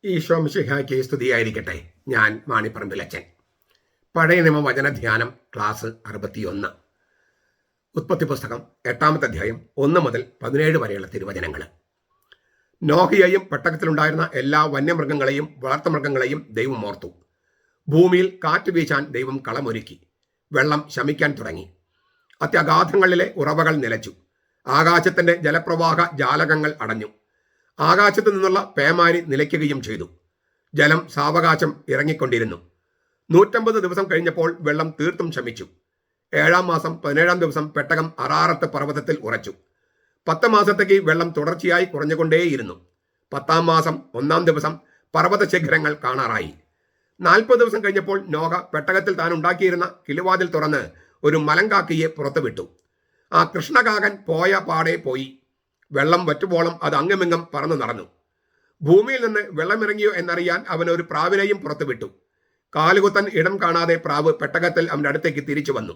ഈശോ മിശിഹായ്ക്ക് സ്തുതിയായിരിക്കട്ടെ. ഞാൻ മാണിപ്പറമ്പിലച്ചൻ. പഴയ നിയമ വചന ധ്യാനം ക്ലാസ് 61. ഉത്പത്തി പുസ്തകം 8-ാമത്തെ അധ്യായം 1 മുതൽ 17 വരെയുള്ള തിരുവചനങ്ങൾ. നോഹയെയും പെട്ടകത്തിലുണ്ടായിരുന്ന എല്ലാ വന്യമൃഗങ്ങളെയും വളർത്തുമൃഗങ്ങളെയും ദൈവം ഓർത്തു. ഭൂമിയിൽ കാറ്റ് വീശാൻ ദൈവം കളമൊരുക്കി. വെള്ളം ശമിക്കാൻ തുടങ്ങി. അത്യഗാധങ്ങളിലെ ഉറവകൾ നിലച്ചു. ആകാശത്തിന്റെ ജലപ്രവാഹ ജാലകങ്ങൾ അടഞ്ഞു. ആകാശത്തു നിന്നുള്ള പേമാരി നിലയ്ക്കുകയും ചെയ്തു. ജലം സാവകാശം ഇറങ്ങിക്കൊണ്ടിരുന്നു. 150 ദിവസം കഴിഞ്ഞപ്പോൾ വെള്ളം തീർത്തും ശമിച്ചു. 7-ാം മാസം 17-ാം ദിവസം പെട്ടകം അറാറത്ത് പർവ്വതത്തിൽ ഉറച്ചു. 10 മാസത്തേക്ക് വെള്ളം തുടർച്ചയായി കുറഞ്ഞുകൊണ്ടേയിരുന്നു. 10-ാം മാസം 1-ാം ദിവസം പർവ്വത ശിഖരങ്ങൾ കാണാറായി. 40 ദിവസം കഴിഞ്ഞപ്പോൾ നോഹ പെട്ടകത്തിൽ താൻ ഉണ്ടാക്കിയിരുന്ന കിളിവാതിൽ തുറന്ന് ഒരു മലങ്കാക്കിയെ പുറത്തുവിട്ടു. ആ കൃഷ്ണകാകൻ പോയ പാടെ പോയി. വെള്ളം വറ്റുപോളം അത് അങ്ങുമിങ്ങും പറന്നു നടന്നു. ഭൂമിയിൽ നിന്ന് വെള്ളമിറങ്ങിയോ എന്നറിയാൻ അവൻ ഒരു പ്രാവിനെയും പുറത്തുവിട്ടു. കാലുകുത്തൻ ഇടം കാണാതെ പ്രാവ് പെട്ടകത്തിൽ അവൻ്റെ അടുത്തേക്ക് തിരിച്ചു വന്നു.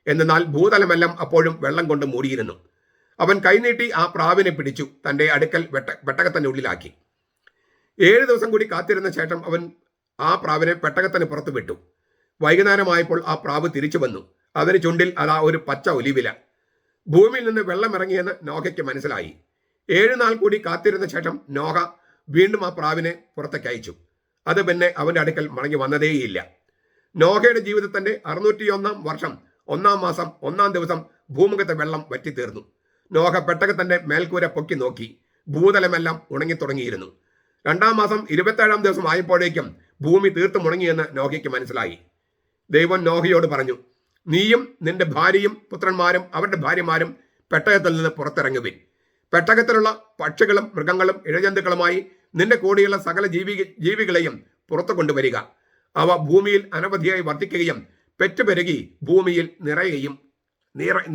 എന്നാൽ ഭൂതലമെല്ലാം അപ്പോഴും വെള്ളം കൊണ്ട് മൂടിയിരുന്നു. അവൻ കൈനീട്ടി ആ പ്രാവിനെ പിടിച്ചു തൻ്റെ അടുക്കൽ പെട്ടകത്തിൻ്റെ ഉള്ളിലാക്കി. 7 ദിവസം കൂടി കാത്തിരുന്ന ശേഷം അവൻ ആ പ്രാവിനെ പെട്ടകത്തിന് പുറത്തു വിട്ടു. വൈകുന്നേരമായപ്പോൾ ആ പ്രാവ് തിരിച്ചു വന്നു. അതിന് ചുണ്ടിൽ അതാ ഒരു പച്ച ഒലിവില. ഭൂമിയിൽ നിന്ന് വെള്ളം ഇറങ്ങിയെന്ന് നോഹയ്ക്ക് മനസ്സിലായി. 7 നാൾ കൂടി കാത്തിരുന്ന ശേഷം നോഹ വീണ്ടും ആ പ്രാവിനെ പുറത്തേക്ക് അയച്ചു. അത് പിന്നെ അവൻ്റെ അടുക്കൽ മടങ്ങി വന്നതേയില്ല. നോഹയുടെ ജീവിതത്തിന്റെ 601-ാം വർഷം 1-ാം മാസം 1-ാം ദിവസം ഭൂമുഖത്തെ വെള്ളം വറ്റിത്തീർന്നു. നോഹ പെട്ടകത്തിന്റെ മേൽക്കൂര പൊക്കി നോക്കി. ഭൂതലമെല്ലാം ഉണങ്ങിത്തുടങ്ങിയിരുന്നു. 2-ാം മാസം 27-ാം ദിവസം ആയപ്പോഴേക്കും ഭൂമി തീർത്തും ഉണങ്ങിയെന്ന് നോഹയ്ക്ക് മനസ്സിലായി. ദൈവം നോഹയോട് പറഞ്ഞു, നീയും നിന്റെ ഭാര്യയും പുത്രന്മാരും അവരുടെ ഭാര്യമാരും പെട്ടകത്തിൽ നിന്ന് പുറത്തിറങ്ങുവിൻ. പെട്ടകത്തിലുള്ള പക്ഷികളും മൃഗങ്ങളും ഇഴജന്തുക്കളുമായി നിന്റെ കൂടെയുള്ള സകല ജീവികളെയും പുറത്തു കൊണ്ടുവരിക. അവ ഭൂമിയിൽ അനവധിയായി വർദ്ധിക്കുകയും പെറ്റുപെരുകി ഭൂമിയിൽ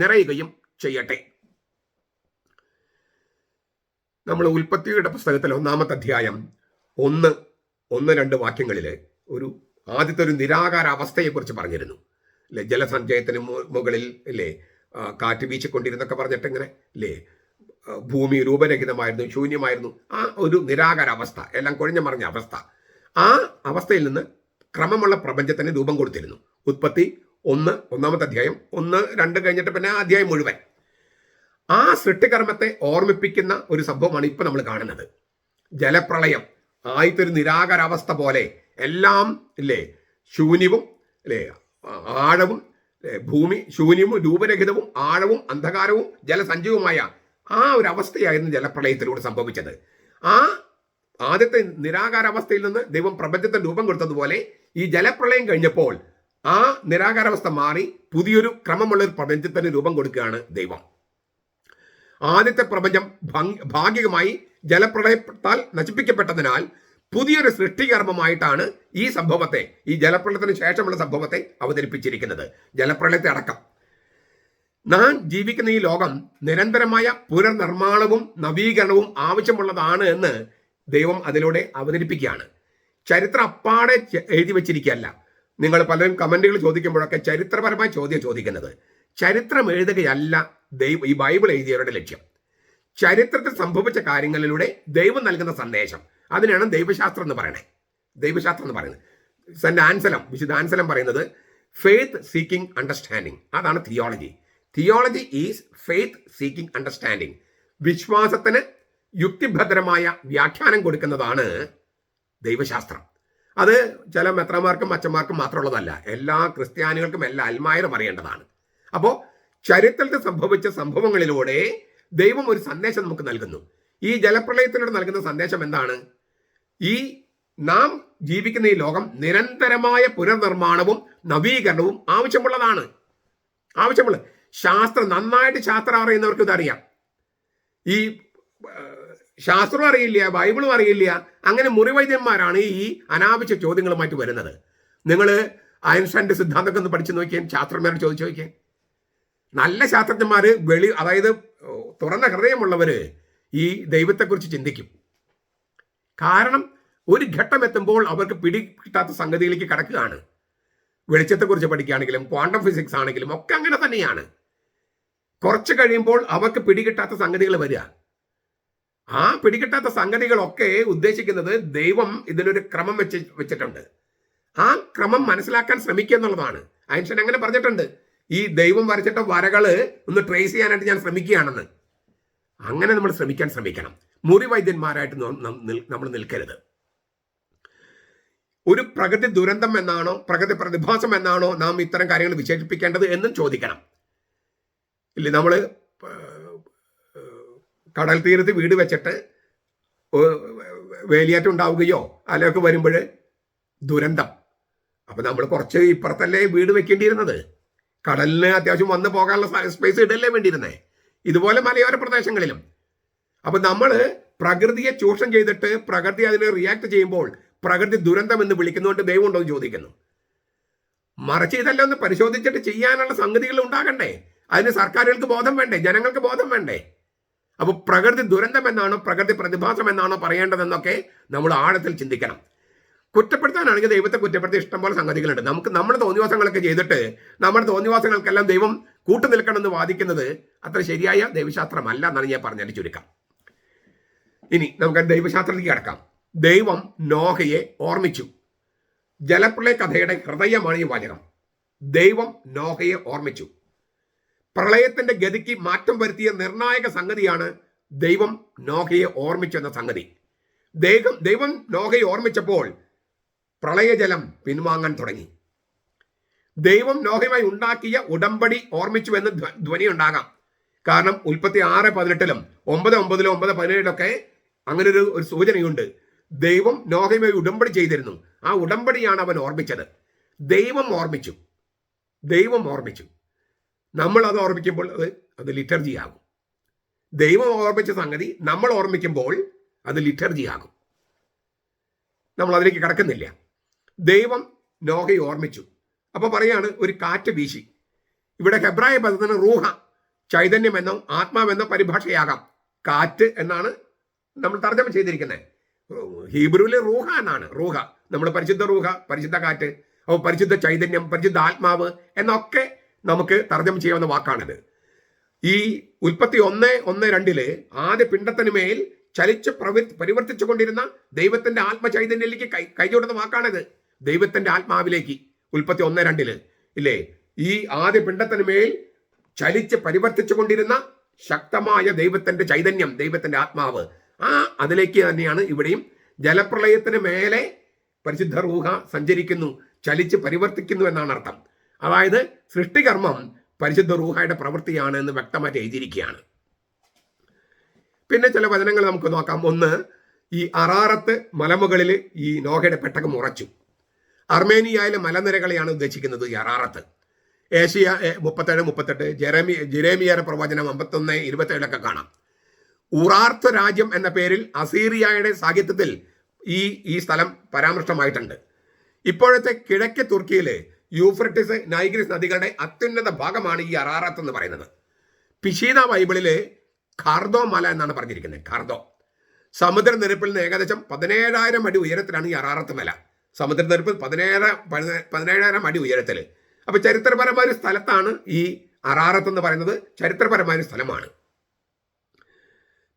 നിറയുകയും ചെയ്യട്ടെ. നമ്മൾ ഉൽപ്പത്തിയുടെ പുസ്തകത്തിൽ 1-ാമത്തെ അധ്യായം 1-2 വാക്യങ്ങളിൽ ആദ്യത്തെ ഒരു നിരാകാര അവസ്ഥയെക്കുറിച്ച് പറഞ്ഞിരുന്നു. അല്ലേ, ജലസഞ്ചയത്തിന് മുകളിൽ അല്ലേ കാറ്റ് വീശിക്കൊണ്ടിരുന്നൊക്കെ പറഞ്ഞിട്ട് ഇങ്ങനെ അല്ലേ ഭൂമി രൂപരഹിതമായിരുന്നു, ശൂന്യമായിരുന്നു. ആ ഒരു നിരാകാര അവസ്ഥ, എല്ലാം കൊഴിഞ്ഞു മറിഞ്ഞ അവസ്ഥ. ആ അവസ്ഥയിൽ നിന്ന് ക്രമമുള്ള പ്രപഞ്ചത്തിന് രൂപം കൊടുത്തിരുന്നു. ഉൽപ്പത്തി 1-ാമത്തെ അധ്യായം 1-2 കഴിഞ്ഞിട്ട് പിന്നെ ആ അധ്യായം മുഴുവൻ ആ സൃഷ്ടികർമ്മത്തെ ഓർമ്മിപ്പിക്കുന്ന ഒരു സംഭവമാണ് ഇപ്പൊ നമ്മൾ കാണുന്നത്. ജലപ്രളയം ആദ്യത്തെ ഒരു നിരാകാരാവസ്ഥ പോലെ എല്ലാം ഇല്ലേ ശൂന്യവും അല്ലേ ആഴവും, ഭൂമി ശൂന്യവും രൂപരഹിതവും ആഴവും അന്ധകാരവും ജലസഞ്ചയവുമായ ആ ഒരു അവസ്ഥയായിരുന്നു ജലപ്രളയത്തിലൂടെ സംഭവിച്ചത്. ആ ആദ്യത്തെ നിരാകാരാവസ്ഥയിൽ നിന്ന് ദൈവം പ്രപഞ്ചത്തിന് രൂപം കൊടുത്തതുപോലെ ഈ ജലപ്രളയം കഴിഞ്ഞപ്പോൾ ആ നിരാകാരാവസ്ഥ മാറി പുതിയൊരു ക്രമമുള്ള ഒരു പ്രപഞ്ചത്തിന് രൂപം കൊടുക്കുകയാണ് ദൈവം. ആദ്യത്തെ പ്രപഞ്ചം ഭാഗികമായി ജലപ്രളയത്താൽ നശിപ്പിക്കപ്പെട്ടതിനാൽ പുതിയൊരു സൃഷ്ടികർമ്മമായിട്ടാണ് ഈ സംഭവത്തെ, ഈ ജലപ്രളയത്തിന് ശേഷമുള്ള സംഭവത്തെ അവതരിപ്പിച്ചിരിക്കുന്നത്. ജലപ്രളയത്തെ അടക്കം നാം ജീവിക്കുന്ന ഈ ലോകം നിരന്തരമായ പുനർനിർമ്മാണവും നവീകരണവും ആവശ്യമുള്ളതാണ് എന്ന് ദൈവം അതിലൂടെ അവതരിപ്പിക്കുകയാണ്. ചരിത്രം അപ്പാടെ എഴുതി വെച്ചിരിക്കുകയല്ല. നിങ്ങൾ പലരും കമന്റുകൾ ചോദിക്കുമ്പോഴൊക്കെ ചരിത്രപരമായ ചോദ്യം ചോദിക്കുന്നത്. ചരിത്രം എഴുതുകയല്ല ഈ ബൈബിൾ എഴുതിയവരുടെ ലക്ഷ്യം. ചരിത്രത്തിൽ സംഭവിച്ച കാര്യങ്ങളിലൂടെ ദൈവം നൽകുന്ന സന്ദേശം, അതിനാണ് ദൈവശാസ്ത്രം എന്ന് പറയുന്നത്. ദൈവശാസ്ത്രം എന്ന് പറയുന്നത് വിശുദ്ധ ആൻസലം പറയുന്നത് ഫെയ്ത്ത് സീക്കിംഗ് അണ്ടർസ്റ്റാൻഡിങ്. അതാണ് theology. Theology is faith seeking understanding. വിശ്വാസത്തിന് യുക്തിഭദ്രമായ വ്യാഖ്യാനം കൊടുക്കുന്നതാണ് ദൈവശാസ്ത്രം. അത് ചില മെത്രമാർക്കും അച്ഛന്മാർക്കും മാത്രമുള്ളതല്ല, എല്ലാ ക്രിസ്ത്യാനികൾക്കും എല്ലാ അൽമായരും അറിയേണ്ടതാണ്. അപ്പോൾ ചരിത്രത്തിൽ സംഭവിച്ച സംഭവങ്ങളിലൂടെ ദൈവം ഒരു സന്ദേശം നമുക്ക് നൽകുന്നു. ഈ ജലപ്രളയത്തിലൂടെ നൽകുന്ന സന്ദേശം എന്താണ്? ഈ നാം ജീവിക്കുന്ന ഈ ലോകം നിരന്തരമായ പുനർനിർമ്മാണവും നവീകരണവും ആവശ്യമുള്ളതാണ്. നന്നായിട്ട് ശാസ്ത്രം അറിയുന്നവർക്ക് ഇതറിയാം. ഈ ശാസ്ത്രം അറിയില്ല, ബൈബിളും അറിയില്ല, അങ്ങനെ മുറിവൈദ്യന്മാരാണ് ഈ അനാവശ്യ ചോദ്യങ്ങളുമായിട്ട് വരുന്നത്. നിങ്ങൾ ഐൻസ്റ്റൈൻ്റെ സിദ്ധാന്തമൊക്കെ ഒന്ന് പഠിച്ചു നോക്കിയാൽ, ശാസ്ത്രജ്ഞന്മാരോട് ചോദിച്ചു നോക്കിയാൽ, നല്ല ശാസ്ത്രജ്ഞന്മാർ അതായത് തുറന്ന ഹൃദയമുള്ളവര് ഈ ദൈവത്തെക്കുറിച്ച് ചിന്തിക്കും. കാരണം ഒരു ഘട്ടം എത്തുമ്പോൾ അവർക്ക് പിടികിട്ടാത്ത സംഗതിയിലേക്ക് കടക്കുകയാണ്. വെളിച്ചത്തെക്കുറിച്ച് പഠിക്കുകയാണെങ്കിലും ക്വാണ്ടം ഫിസിക്സ് ആണെങ്കിലും ഒക്കെ അങ്ങനെ തന്നെയാണ്. കുറച്ച് കഴിയുമ്പോൾ അവർക്ക് പിടികിട്ടാത്ത സംഗതികൾ വരിക. ആ പിടികിട്ടാത്ത സംഗതികളൊക്കെ ഉദ്ദേശിക്കുന്നത് ദൈവം ഇതിനൊരു ക്രമം വെച്ചിട്ടുണ്ട്. ആ ക്രമം മനസ്സിലാക്കാൻ ശ്രമിക്കുക എന്നുള്ളതാണ്. ഐൻസ്റ്റൈൻ അങ്ങനെ പറഞ്ഞിട്ടുണ്ട്, ഈ ദൈവം വരച്ചിട്ട വരകള് ഒന്ന് ട്രേസ് ചെയ്യാനായിട്ട് ഞാൻ ശ്രമിക്കുകയാണെന്ന്. അങ്ങനെ നമ്മൾ ശ്രമിക്കണം. മുറിവൈദ്യന്മാരായിട്ട് നമ്മൾ നിൽക്കരുത്. ഒരു പ്രകൃതി ദുരന്തം എന്നാണോ പ്രകൃതി പ്രതിഭാസം എന്നാണോ നാം ഇത്തരം കാര്യങ്ങൾ വിശേഷിപ്പിക്കേണ്ടത് എന്നും ചോദിക്കണം. ഇല്ലേ, നമ്മൾ കടൽ തീരത്ത് വീട് വെച്ചിട്ട് വേലിയാറ്റം ഉണ്ടാവുകയോ അല്ലൊക്കെ വരുമ്പോൾ ദുരന്തം. അപ്പം നമ്മൾ കുറച്ച് ഇപ്പുറത്തല്ലേ വീട് വെക്കേണ്ടിയിരുന്നത്, കടലിന് അത്യാവശ്യം വന്ന് പോകാനുള്ള സ്പേസ് ഇടല്ലേ വേണ്ടിയിരുന്നേ. ഇതുപോലെ മലയോര പ്രദേശങ്ങളിലും. അപ്പം നമ്മൾ പ്രകൃതിയെ ചൂഷണം ചെയ്തിട്ട് പ്രകൃതി അതിനെ റിയാക്ട് ചെയ്യുമ്പോൾ പ്രകൃതി ദുരന്തം എന്ന് വിളിക്കുന്നതുകൊണ്ട് ദൈവം ഉണ്ടോ എന്ന് ചോദിക്കുന്നു. മറിച്ച് ഇതെല്ലാം ഒന്ന് പരിശോധിച്ചിട്ട് ചെയ്യാനുള്ള സംഗതികൾ ഉണ്ടാകണ്ടേ? അതിന് സർക്കാരുകൾക്ക് ബോധം വേണ്ടേ? ജനങ്ങൾക്ക് ബോധം വേണ്ടേ? അപ്പോൾ പ്രകൃതി ദുരന്തം എന്നാണോ പ്രകൃതി പ്രതിഭാസം എന്നാണോ പറയേണ്ടതെന്നൊക്കെ നമ്മൾ ആഴത്തിൽ ചിന്തിക്കണം. കുറ്റപ്പെടുത്താനാണെങ്കിൽ ദൈവത്തെ കുറ്റപ്പെടുത്തി ഇഷ്ടംപോലെ സംഗതികളുണ്ട്. നമ്മുടെ തോന്നിവാസങ്ങളൊക്കെ ചെയ്തിട്ട് നമ്മുടെ തോന്നിവാസങ്ങൾക്കെല്ലാം ദൈവം കൂട്ടുനിൽക്കണമെന്ന് വാദിക്കുന്നത് അത്ര ശരിയായ ദൈവശാസ്ത്രമല്ല എന്നാണ് ഞാൻ പറഞ്ഞതിന്റെ ചുരുക്കം. ഇനി നമുക്ക് ദൈവശാസ്ത്രത്തിലേക്ക് കിടക്കാം. ദൈവം നോഹയെ ഓർമ്മിച്ചു. ജലപ്രളയ കഥയുടെ ഹൃദയമാണ് ഈ വാചകം. ദൈവം നോഹയെ ഓർമ്മിച്ചു. പ്രളയത്തിന്റെ ഗതിക്ക് മാറ്റം വരുത്തിയ നിർണായക സംഗതിയാണ് ദൈവം നോഹയെ ഓർമ്മിച്ചു എന്ന സംഗതി. ദൈവം നോഹയെ ഓർമ്മിച്ചപ്പോൾ പ്രളയജലം പിൻവാങ്ങാൻ തുടങ്ങി. ദൈവം നോഹയുമായി ഉണ്ടാക്കിയ ഉടമ്പടി ഓർമ്മിച്ചു എന്ന് ധ്വനി ഉണ്ടാകാം. കാരണം ഉൽപ്പത്തി 6:18 9:9 9:17 അങ്ങനെ ഒരു സൂചനയുണ്ട്. ദൈവം നോഹയുമായി ഉടമ്പടി ചെയ്തിരുന്നു. ആ ഉടമ്പടിയാണ് അവൻ ഓർമ്മിച്ചത്. ദൈവം ഓർമ്മിച്ചു. നമ്മൾ അത് ഓർമ്മിക്കുമ്പോൾ അത് ലിറ്റർജി ആകും. ദൈവം ഓർമ്മിച്ച സംഗതി നമ്മൾ ഓർമ്മിക്കുമ്പോൾ അത് ലിറ്റർജി ആകും. നമ്മൾ അതിലേക്ക് കടക്കുന്നില്ല. ദൈവം നോഹയെ ഓർമ്മിച്ചു. അപ്പൊ പറയാണ്, ഒരു കാറ്റ് വീശി. ഇവിടെ ഹെബ്രായ പദത്തിന് റൂഹ, ചൈതന്യമെന്നോ ആത്മാവെന്നോ പരിഭാഷയാകാം. കാറ്റ് എന്നാണ് നമ്മൾ തർജ്ജമ ചെയ്തിരിക്കുന്നത്. ഹീബ്രുവിലെ റൂഹ എന്നാണ്. റൂഹ നമ്മൾ പരിശുദ്ധ റൂഹ, പരിശുദ്ധ കാറ്റ്, അപ്പോൾ പരിശുദ്ധ ചൈതന്യം, പരിശുദ്ധ ആത്മാവ് എന്നൊക്കെ നമുക്ക് തർജ്ജമ ചെയ്യാവുന്ന വാക്കാണിത്. ഈ ഉൽപ്പത്തി 1:1-2 ആദ്യ പിണ്ടത്തിന് മേൽ ചലിച്ച് പരിവർത്തിച്ചു കൊണ്ടിരുന്ന ദൈവത്തിന്റെ ആത്മചൈതന്യത്തിലേക്ക് കൈചൂടുന്ന വാക്കാണിത്. ദൈവത്തിന്റെ ആത്മാവിലേക്ക് ഉൽപ്പത്തി 1:2 ഇല്ലേ, ഈ ആദ്യ പിണ്ടത്തിന് മേൽ ചലിച്ച് പരിവർത്തിച്ചു കൊണ്ടിരുന്ന ശക്തമായ ദൈവത്തിന്റെ ചൈതന്യം, ദൈവത്തിന്റെ ആത്മാവ്, അതിലേക്ക് തന്നെയാണ് ഇവിടെയും ജലപ്രളയത്തിന് മേലെ പരിശുദ്ധ റൂഹ സഞ്ചരിക്കുന്നു, ചലിച്ച് പരിവർത്തിക്കുന്നു എന്നാണ് അർത്ഥം. അതായത് സൃഷ്ടികർമ്മം പരിശുദ്ധ റൂഹയുടെ പ്രവൃത്തിയാണ് എന്ന് വ്യക്തമായിട്ട് എഴുതിയിരിക്കുകയാണ്. പിന്നെ ചില വചനങ്ങൾ നമുക്ക് നോക്കാം. ഒന്ന്, ഈ അറാറത്ത് മലമുകളിൽ ഈ നോഹയുടെ പെട്ടകം ഉറച്ചു. അർമേനിയയിലെ മലനിരകളെയാണ് ഉദ്ദേശിക്കുന്നത് ഈ അറാറത്ത്. ഏഷ്യ 37-38, ജെരേമിയയുടെ പ്രവചനം 51-27 കാണാം. ഉറാർത്ത് രാജ്യം എന്ന പേരിൽ അസീറിയയുടെ സാഹിത്യത്തിൽ ഈ സ്ഥലം പരാമർശമായിട്ടുണ്ട്. ഇപ്പോഴത്തെ കിഴക്ക് തുർക്കിയിലെ യൂഫ്രട്ടിസ്, നൈഗ്രിസ് നദികളുടെ അത്യുന്നത ഭാഗമാണ് ഈ അറാറത്ത് എന്ന് പറയുന്നത്. പിഷീന ബൈബിളിലെ ഖാർദോ മല എന്നാണ് പറഞ്ഞിരിക്കുന്നത്. ഖാർദോ സമുദ്രനിരപ്പിൽ നിന്ന് ഏകദേശം 17,000 അടി ഉയരത്തിലാണ് ഈ അറാറത്ത് മല. സമുദ്രനിരപ്പിൽ 17,000 അടി ഉയരത്തിൽ. അപ്പൊ ചരിത്രപരമായ ഒരു സ്ഥലത്താണ് ഈ അറാറത്ത് എന്ന് പറയുന്നത്. ചരിത്രപരമായ ഒരു സ്ഥലമാണ്.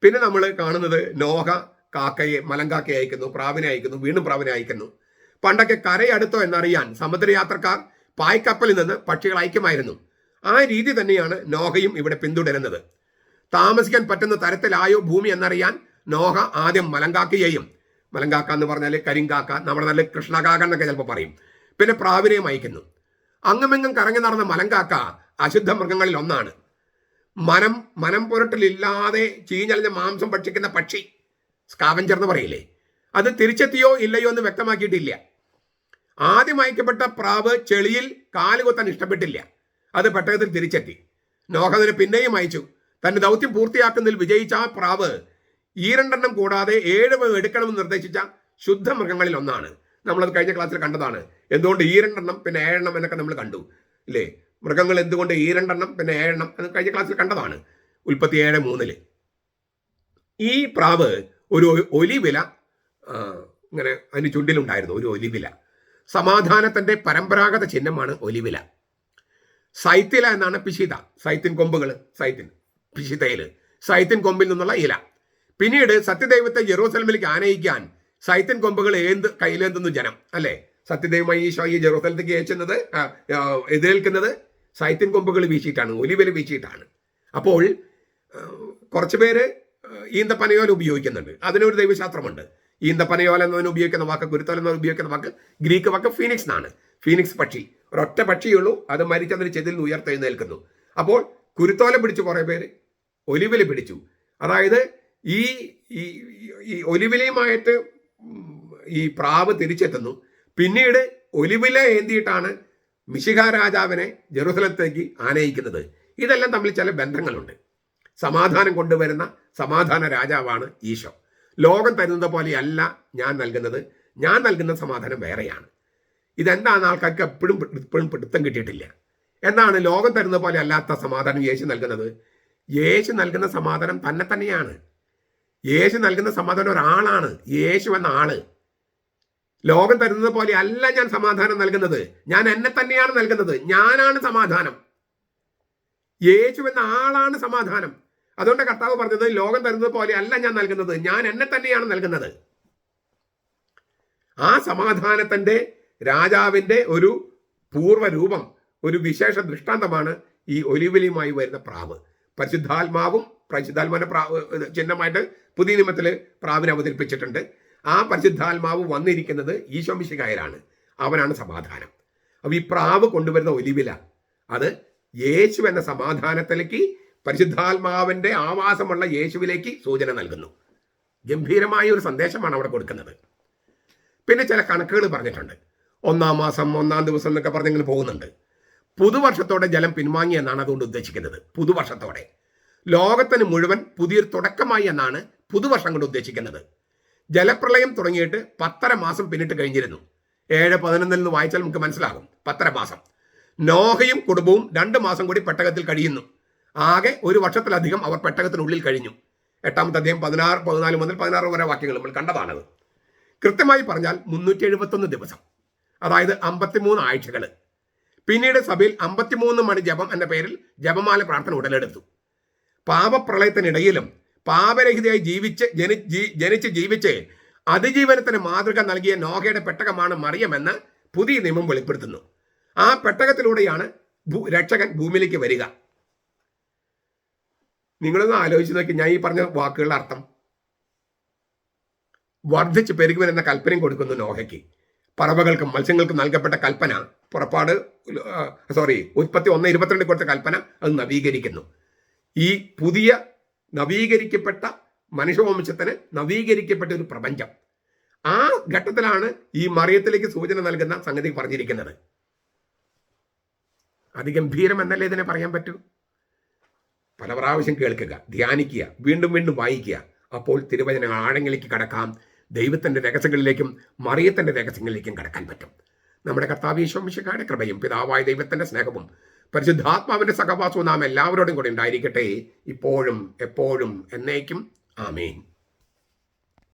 പിന്നെ നമ്മൾ കാണുന്നത് നോഹ കാക്കയെ, മലങ്കാക്കയെ അയക്കുന്നു, പ്രാവിനെ അയക്കുന്നു, വീണ്ടും പ്രാവിനെ അയക്കുന്നു. പണ്ടൊക്കെ കരയടുത്തോ എന്നറിയാൻ സമുദ്രയാത്രക്കാർ പായ്ക്കപ്പലിൽ നിന്ന് പക്ഷികൾ അയക്കുമായിരുന്നു. ആ രീതി തന്നെയാണ് നോഹയും ഇവിടെ പിന്തുടരുന്നത്. താമസിക്കാൻ പറ്റുന്ന തരത്തിലായോ ഭൂമി എന്നറിയാൻ നോഹ ആദ്യം മലങ്കാക്കയെയും, മലങ്കാക്ക എന്ന് പറഞ്ഞാൽ കരിങ്കാക്ക, നമ്മുടെ നല്ല കൃഷ്ണകാക്ക എന്നൊക്കെ ചിലപ്പോൾ പറയും, പിന്നെ പ്രാവിനെയും അയക്കുന്നു. അങ്ങുമെങ്ങും കറങ്ങി നടന്ന മലങ്കാക്ക അശുദ്ധ മൃഗങ്ങളിൽ ഒന്നാണ്. മനം പുരട്ടിലില്ലാതെ ചീഞ്ഞളിഞ്ഞ മാംസം ഭക്ഷിക്കുന്ന പക്ഷി, സ്കാവഞ്ചർ എന്ന് പറയില്ലേ, അത് തിരിച്ചെത്തിയോ ഇല്ലയോ എന്ന് വ്യക്തമാക്കിയിട്ടില്ല. ആദ്യം അയക്കപ്പെട്ട പ്രാവ് ചെളിയിൽ കാലുകൊത്താൻ ഇഷ്ടപ്പെട്ടില്ല. അത് പെട്ടകത്തിൽ തിരിച്ചെത്തി. നോഹ അതിനെ പിന്നെയും അയച്ചു. തന്റെ ദൗത്യം പൂർത്തിയാക്കുന്നതിൽ വിജയിച്ച ആ പ്രാവ് 2 കൂടാതെ 7 എടുക്കണമെന്ന് നിർദ്ദേശിച്ച ശുദ്ധ മൃഗങ്ങളിൽ ഒന്നാണ്. നമ്മളത് കഴിഞ്ഞ ക്ലാസ്സിൽ കണ്ടതാണ്. എന്തുകൊണ്ട് 2 പിന്നെ 7 എന്നൊക്കെ നമ്മൾ കണ്ടു ഇല്ലേ. മൃഗങ്ങൾ എന്തുകൊണ്ട് 2 പിന്നെ 7 എന്ന് കഴിഞ്ഞ ക്ലാസ്സിൽ കണ്ടതാണ്. ഉൽപ്പത്തി 7:3 ഈ പ്രാവ് ഒരു ഒലിവില ഇങ്ങനെ അതിന് ചുണ്ടിലുണ്ടായിരുന്നു. ഒരു ഒലിവില സമാധാനത്തിന്റെ പരമ്പരാഗത ചിഹ്നമാണ് ഒലിവില. സൈത്തില എന്നാണ് പിശിത. സൈത്തിൻ കൊമ്പുകൾ, പിശിതയില് സൈത്തിൻ കൊമ്പിൽ നിന്നുള്ള ഇല. പിന്നീട് സത്യദൈവത്തെ ജെറൂസലമിലേക്ക് ആനയിക്കാൻ സൈത്തൻ കൊമ്പുകൾ കയ്യിലേന്തുന്നു ജനം, അല്ലേ? സത്യദൈവമായി ഈശോ ഈ ജെറൂസലത്തേക്ക് അയച്ചുന്നത് എതിരേൽക്കുന്നത് സൈത്തൻ കൊമ്പുകൾ വീശിയിട്ടാണ്, ഒലിവില വീശിയിട്ടാണ്. അപ്പോൾ കുറച്ച് പേര് ഈന്തപ്പനയോല ഉപയോഗിക്കുന്നുണ്ട്. അതിനൊരു ദൈവശാസ്ത്രമുണ്ട്. ഈന്തപ്പനയോല എന്നതിന് ഉപയോഗിക്കുന്ന വാക്ക്, കുരുത്തോല എന്നതിന് ഉപയോഗിക്കുന്ന വാക്ക് ഗ്രീക്ക് വാക്ക് ഫീനിക്സ് എന്നാണ്. ഫീനിക്സ് പക്ഷി, ഒരൊറ്റ പക്ഷിയുള്ളൂ, അത് മരിച്ചതിന് ചെതിൽ ഉയർത്തെഴുന്നേൽക്കുന്നു. അപ്പോൾ കുരുത്തോല പിടിച്ചു കുറേ പേര്, ഒലിവില പിടിച്ചു. അതായത് ഈ ഈ ഒലിവിലയുമായിട്ട് ഈ പ്രാവ് തിരിച്ചെത്തുന്നു. പിന്നീട് ഒലിവില ഏന്തിയിട്ടാണ് മിശിഹ രാജാവിനെ ജെറൂസലത്തേക്ക് ആനയിക്കുന്നത്. ഇതെല്ലാം തമ്മിൽ ചില ബന്ധങ്ങളുണ്ട്. സമാധാനം കൊണ്ടുവരുന്ന സമാധാന രാജാവാണ് ഈശോ. ലോകം തരുന്നത് പോലെയല്ല ഞാൻ നൽകുന്നത്, ഞാൻ നൽകുന്ന സമാധാനം വേറെയാണ്. ഇതെന്താണ് ആൾക്കാർക്ക് എപ്പോഴും പിടുത്തം കിട്ടിയിട്ടില്ല. എന്താണ് ലോകം തരുന്നത് പോലെ അല്ലാത്ത സമാധാനം യേശു നൽകുന്നത്? യേശു നൽകുന്ന സമാധാനം തന്നെയാണ്. യേശു നൽകുന്ന സമാധാനം ഒരാളാണ്, യേശു എന്ന ആള്. ലോകം തരുന്നത് പോലെ അല്ല ഞാൻ സമാധാനം നൽകുന്നത്, ഞാൻ എന്നെ തന്നെയാണ് നൽകുന്നത്. ഞാനാണ് സമാധാനം. യേശു എന്ന ആളാണ് സമാധാനം. അതുകൊണ്ട് കർത്താവ് പറഞ്ഞത് ലോകം തരുന്നത് പോലെ അല്ല ഞാൻ നൽകുന്നത്, ഞാൻ എന്നെ തന്നെയാണ് നൽകുന്നത്. ആ സമാധാനത്തിന്റെ രാജാവിന്റെ ഒരു പൂർവ്വരൂപം, ഒരു വിശേഷ ദൃഷ്ടാന്തമാണ് ഈ ഒലിവിലയുമായി വരുന്ന പ്രാവ്. പരിശുദ്ധാത്മാവിന്റെ ചിഹ്നമായിട്ട് പുതിയ നിയമത്തിൽ പ്രാവിനെ അവതരിപ്പിച്ചിട്ടുണ്ട്. ആ പരിശുദ്ധാത്മാവ് വന്നിരിക്കുന്നത് ഈശോ മിശിഹായിലാണ്. അവനാണ് സമാധാനം. അപ്പോൾ ഈ പ്രാവ് കൊണ്ടുവരുന്ന ഒലിവില അത് യേശു എന്ന സമാധാനത്തിലേക്ക്, പരിശുദ്ധാത്മാവിന്റെ ആവാസമുള്ള യേശുവിലേക്ക് സൂചന നൽകുന്നു. ഗംഭീരമായ ഒരു സന്ദേശമാണ് അവിടെ കൊടുക്കുന്നത്. പിന്നെ ചില കണക്കുകൾ പറഞ്ഞിട്ടുണ്ട്. 1-ാം മാസം 1-ാം ദിവസം എന്നൊക്കെ പറഞ്ഞിങ്ങനെ പോകുന്നുണ്ട്. പുതുവർഷത്തോടെ ജലം പിൻവാങ്ങി എന്നാണ് അതുകൊണ്ട് ഉദ്ദേശിക്കുന്നത്. പുതുവർഷത്തോടെ ലോകത്തിന് മുഴുവൻ പുതിയൊരു തുടക്കമായി എന്നാണ് പുതുവർഷം കൊണ്ട് ഉദ്ദേശിക്കുന്നത്. ജലപ്രളയം തുടങ്ങിയിട്ട് 10.5 മാസം പിന്നിട്ട് കഴിഞ്ഞിരുന്നു. 7:11 നിന്ന് വായിച്ചാൽ നമുക്ക് മനസ്സിലാകും. 10.5 മാസം. നോഹയും കുടുംബവും 2 മാസം കൂടി പെട്ടകത്തിൽ കഴിയുന്നു. ആകെ 1 വർഷത്തിലധികം അവർ പെട്ടകത്തിനുള്ളിൽ കഴിഞ്ഞു. 8-ാമത്തെ അധ്യായം 14 മുതൽ 16 വരെ വാക്യങ്ങൾ നമ്മൾ കണ്ടതാണത്. കൃത്യമായി പറഞ്ഞാൽ 371 ദിവസം, അതായത് 53 ആഴ്ചകൾ. പിന്നീട് സഭയിൽ 53 മണി ജപം എന്ന പേരിൽ ജപമാല പ്രാർത്ഥന ഉടലെടുത്തു. പാപപ്രളയത്തിനിടയിലും പാപരഹിതയായി ജനിച്ച് ജീവിച്ച് അതിജീവനത്തിന് മാതൃക നൽകിയ നോഹയുടെ പെട്ടകമാണ് മറിയമെന്ന് പുതിയ നിയമം വെളിപ്പെടുത്തുന്നു. ആ പെട്ടകത്തിലൂടെയാണ് രക്ഷകൻ ഭൂമിയിലേക്ക് വരിക. നിങ്ങളൊന്ന് ആലോചിച്ച് നോക്കി. ഞാൻ ഈ പറഞ്ഞ വാക്കുകളുടെ അർത്ഥം. വർദ്ധിച്ച് പെരുകുവൻ എന്ന കൽപ്പനയും കൊടുക്കുന്നു നോഹയ്ക്ക്. പറവകൾക്കും മത്സ്യങ്ങൾക്കും നൽകപ്പെട്ട കൽപ്പന ഉൽപ്പത്തി 1:22 കൊടുത്ത കൽപ്പന അത് നവീകരിക്കുന്നു. ഈ പുതിയ നവീകരിക്കപ്പെട്ട മനുഷ്യവംശത്തിന് നവീകരിക്കപ്പെട്ട ഒരു പ്രപഞ്ചം, ആ ഘട്ടത്തിലാണ് ഈ മറിയത്തിലേക്ക് സൂചന നൽകുന്ന സംഗതി പറഞ്ഞിരിക്കുന്നത്. അതിഗംഭീരം എന്നല്ലേ ഇതിനെ പറയാൻ പറ്റൂ? പല പ്രാവശ്യം കേൾക്കുക, ധ്യാനിക്കുക, വീണ്ടും വീണ്ടും വായിക്കുക. അപ്പോൾ തിരുവചന ആഴങ്ങളിലേക്ക് കടക്കാം. ദൈവത്തിൻ്റെ രഹസ്യങ്ങളിലേക്കും മറിയത്തിൻ്റെ രഹസ്യങ്ങളിലേക്കും കടക്കാൻ പറ്റും. നമ്മുടെ കർത്താവ് യേശു മിശിഹായുടെ കൃപയും പിതാവായ ദൈവത്തിൻ്റെ സ്നേഹവും പരിശുദ്ധാത്മാവിൻ്റെ സഹവാസവും നാം എല്ലാവരോടും കൂടെ ഉണ്ടായിരിക്കട്ടെ, ഇപ്പോഴും എപ്പോഴും എന്നേക്കും. ആമേൻ.